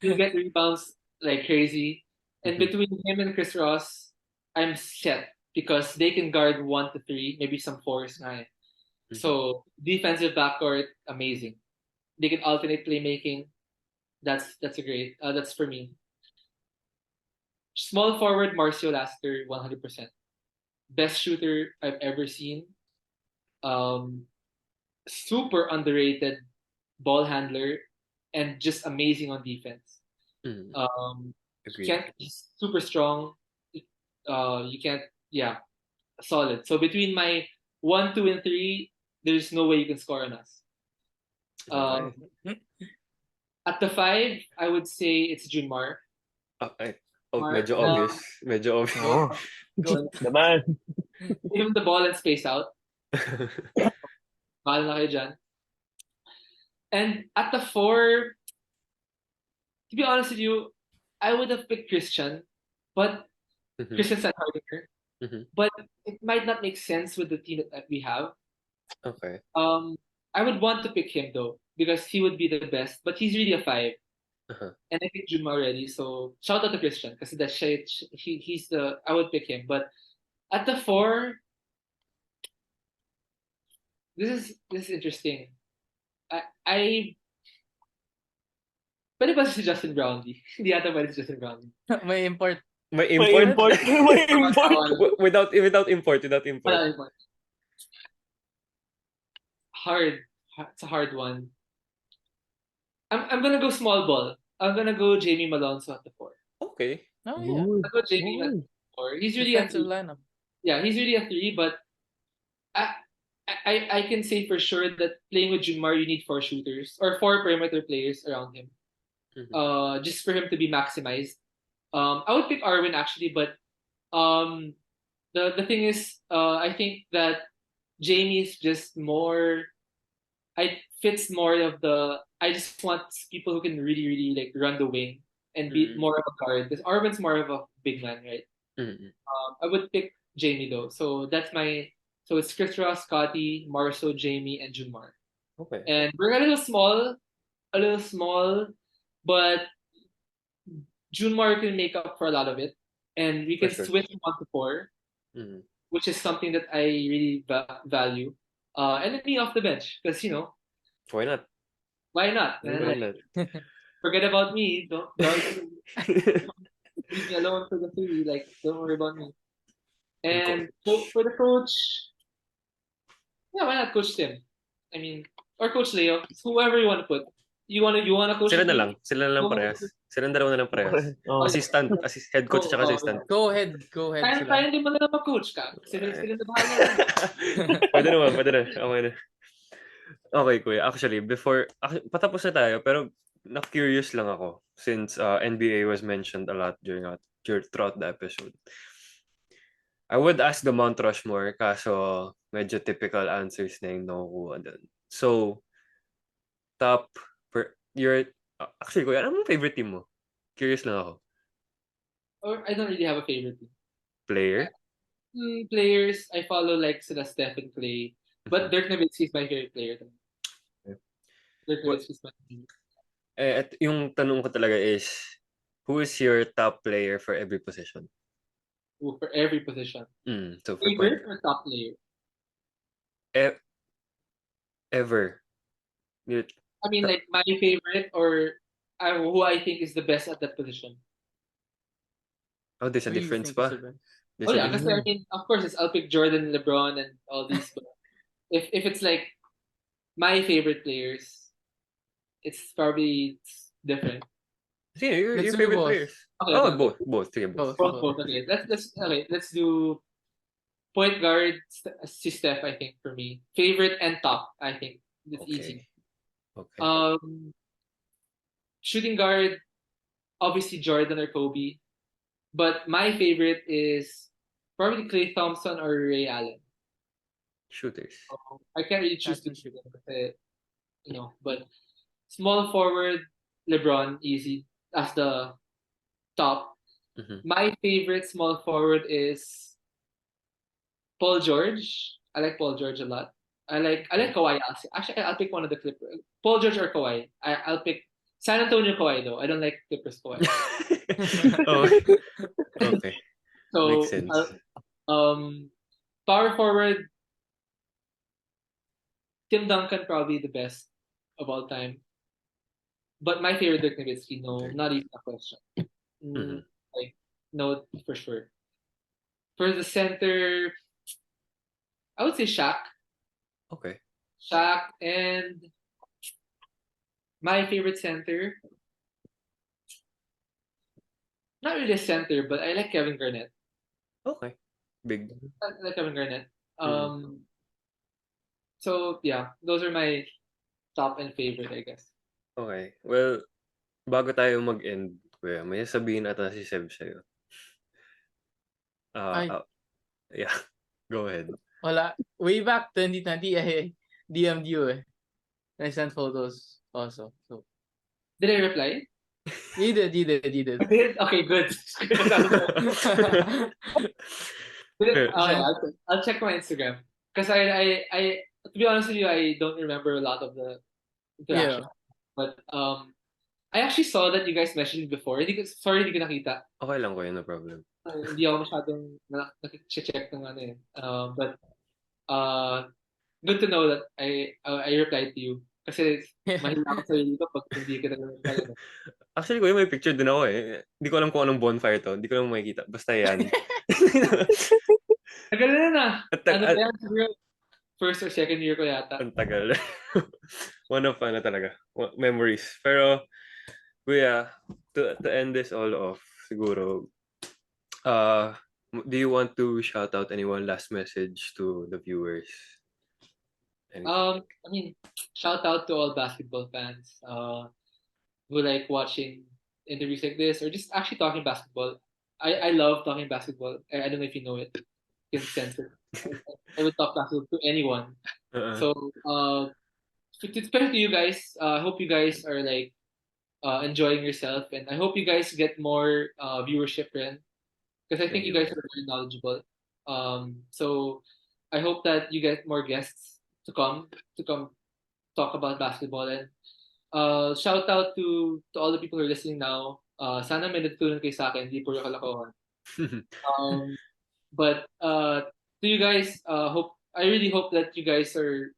he'll get rebounds like crazy. And Mhm. between him and Chris Ross, I'm set because they can guard 1 to 3, maybe some fours. Nine. Mhm. So defensive backcourt, amazing. They can alternate playmaking. That's a great. That's for me. Small forward Marcio Laster, 100%. Best shooter I've ever seen. Um, Super underrated ball handler and just amazing on defense. Mm, agreed. He's super strong. You can't, yeah, solid. So between my 1, 2, and 3, there's no way you can score on us. Um, at the 5, I would say it's Junmar. Okay. Mark, Medyo obvious. Medyo obvious. Oh, Go. naman. give him the ball and space out. Mahal na kayo dyan. And at the 4, to be honest with you, I would have picked Christian, but Mhm. Christian Sandhardinger. Mhm. But it might not make sense with the team that we have. Okay. I would want to pick him though because he would be the best, but he's really a 5, Uh-huh. and I picked Junma already. So shout out to Christian because he's the I would pick him. But at the 4, this is interesting. I pwede ba si Justin Brownlee? Hindi ata pwede si Justin Brownlee. May import. May May import. import. May import. Without import. Wala import. Hard. It's a hard one. I'm gonna go small ball. I'm gonna go Jamie Malonzo at the 4. Okay. Oh yeah. Good. I'll go Jamie at the 4. He's really a Defensive 3. lineup. Yeah, he's really a 3, but I can say for sure that playing with Junmar, you need 4 shooters or 4 perimeter players around him. Mhm. Just for him to be maximized. I would pick Arwin actually, but the thing is, I think that Jamie is just more. I fits more of the. I just want people who can really like run the wing and be Mhm. more of a guard. Because Arwin's more of a big man, right? Mhm. I would pick Jamie though. So that's my. So it's Chris Ross, Scotty, Marso, Jamie, and Junmar. Okay. And we're a little small, but Junmar can make up for a lot of it, and we For can sure. switch 1 to 4, Mhm. which is something that I really value. And then me off the bench because Why not? why not? Why Man? not? Forget about me. Don't leave me alone for the 3. Like don't worry about me. And so for the coach, yeah, why not Coach Tim? I mean, or Coach Leo, whoever you want to put. You wanna coach Sila the na team? lang. Sila na lang Go. parehas. Sila na dalawa na lang parehas. Oh. Head coach Oh, tsaka oh, assistant. Go ahead Kaya sila. hindi mo na lang mag-coach ka. Sila na bahala. Pwede naman, pwede na. Okay na. Okay, kuya. Actually, patapos na tayo, pero na-curious lang ako since NBA was mentioned a lot throughout the episode. I would ask the Mount Rushmore, kaso medyo typical answers na yung nakukuha dun. So, actually, kuya, ano mo favorite team mo? Curious lang ako. Or I don't really have a favorite team. Player? Players, I follow like sila Steph and Clay. But Dirk Nowitzki is my favorite player. Okay. Dirk Nowitzki is my favorite. At yung tanong ko talaga is, who is your top player for every position? For every position. So for Favorite or top player? Ever. I mean, like my favorite or who I think is the best at that position. Oh, there's a Who do you difference think pa. is the best? There's Oh a yeah, difference. because I mean, of course, I'll pick Jordan, LeBron, and all these. But if it's like my favorite players, it's probably different. Sino your Let's do favorite both. players? Okay, Oh, okay. both. Sige, both. Both. Okay, let's do point guard. Si Steph, I think for me, favorite and top. I think it's easy. Okay. Um, shooting guard, obviously Jordan or Kobe. But my favorite is probably Klay Thompson or Ray Allen. Shooters. I can't really choose That's between them kasi, but small forward, LeBron, easy as the top. Mhm. My favorite small forward is Paul George. I like Paul George a lot. I like Kawhi. Actually, I'll pick one of the Clippers. Paul George or Kawhi. I'll pick San Antonio Kawhi though. I don't like Clippers Kawhi. Oh, okay. So Makes sense. power forward, Tim Duncan probably the best of all time. But my favorite Dirk Nowitzki, no, Dirk. not even a question. Mhm. Like no, for sure. For the center, I would say Shaq. Okay. Shaq and my favorite center, not really a center, but I like Kevin Garnett. Okay. Big. I like Kevin Garnett. Mhm. So yeah, those are my top and favorite, I guess. Okay. Well, bago tayo mag-end, kuya, may sasabihin ata si Seb sa'yo. Ay. Yeah. Go ahead. Wala. Way back 2020, I DM'd you eh. I sent photos also. So, Did I reply? you did. I did? Okay, good. Okay, I'll check my Instagram. Because I to be honest with you, I don't remember a lot of the interaction. Yeah. But I actually saw that you guys messaged me before. Sorry, hindi ko nakita. Okay lang kuya, no problem. Hindi ako masyadong check ng ano eh. But good to know that I replied to you. Kasi mahina ako sa dito pag hindi ka nag-reply. Actually, kuya, may picture din ako eh. Hindi ko alam kung anong bonfire to. Hindi ko lang makikita. Basta yan. Tagal na. At- Ano at- ba yan? Siguro first or second year ko yata. Ang tagal. One of talaga. Memories. Pero, kuya, to end this all off, siguro, do you want to shout out anyone last message to the viewers? Anything? I mean, shout out to all basketball fans who like watching interviews like this or just actually talking basketball. I love talking basketball. I don't know if you know it. You can sense it. I would talk basketball to anyone. So, especially to you guys, I hope you guys are like enjoying yourself, and I hope you guys get more viewership, Ren, because I think Thank you you. guys are very knowledgeable. So I hope that you get more guests to come talk about basketball, and shout out to all the people who are listening now. Sana may natutunan kayo sa akin, di puro kalokohan. But to you guys, I really hope that you guys are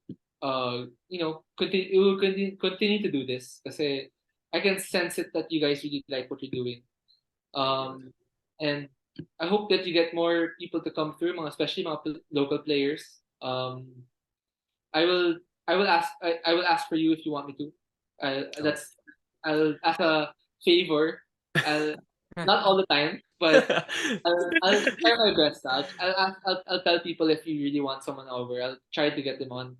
continue to do this kasi I can sense it that you guys really like what you're doing. And I hope that you get more people to come through, especially mga local players. I will ask for you if you want me to. I'll as a favor. Not all the time, but I'll try my best. I'll tell people if you really want someone over. I'll try to get them on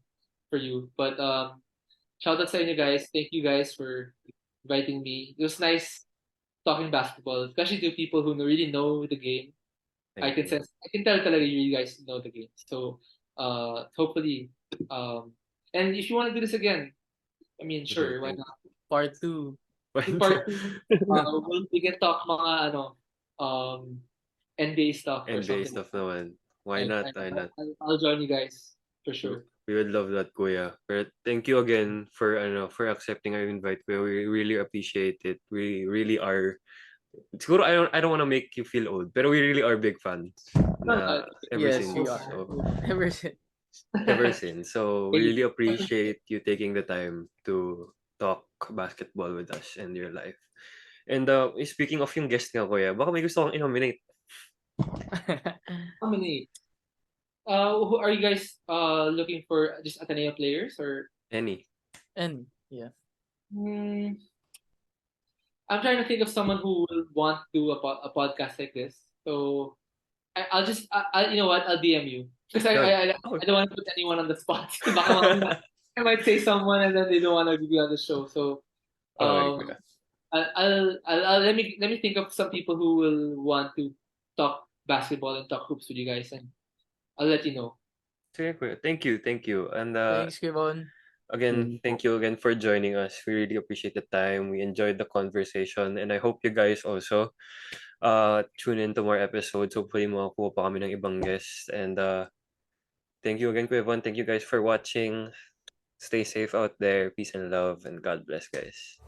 for you. But shout out sa inyo guys. Thank you guys for inviting me. It was nice talking basketball, especially to people who really know the game. I can tell talaga you guys know the game. So hopefully, and if you want to do this again, I mean, sure, why not? Part 2. Part 2, we can talk mga NBA stuff or NBA something. stuff naman. Why not? Why not? I'll join you guys for sure. We would love that, kuya. But thank you again for accepting our invite. We really appreciate it. We really are. Siguro I don't want to make you feel old, but we really are big fans. Ever Yes, since. we are. So, Ever since. ever since. So we really appreciate you taking the time to talk basketball with us and your life. And speaking of yung guest nga, kuya, baka may gusto kong i-nominate. Nominate. Who are you guys looking for? Just Ateneo players or? Any. And yeah. I'm trying to think of someone who will want to do a podcast like this. So I'll just you know what? I'll DM you because I don't want to put anyone on the spot. Baka I might say someone and then they don't want to be on the show. So Okay. let me think of some people who will want to talk basketball and talk hoops with you guys, and I'll let you know. Sige, kuya. Thank you. And Thanks, Kevon. again, thank you again for joining us. We really appreciate the time. We enjoyed the conversation, and I hope you guys also tune in to more episodes. Hopefully, makakuha pa kami ng ibang guests. And thank you again, Kuya Von. Thank you guys for watching. Stay safe out there. Peace and love, and God bless, guys.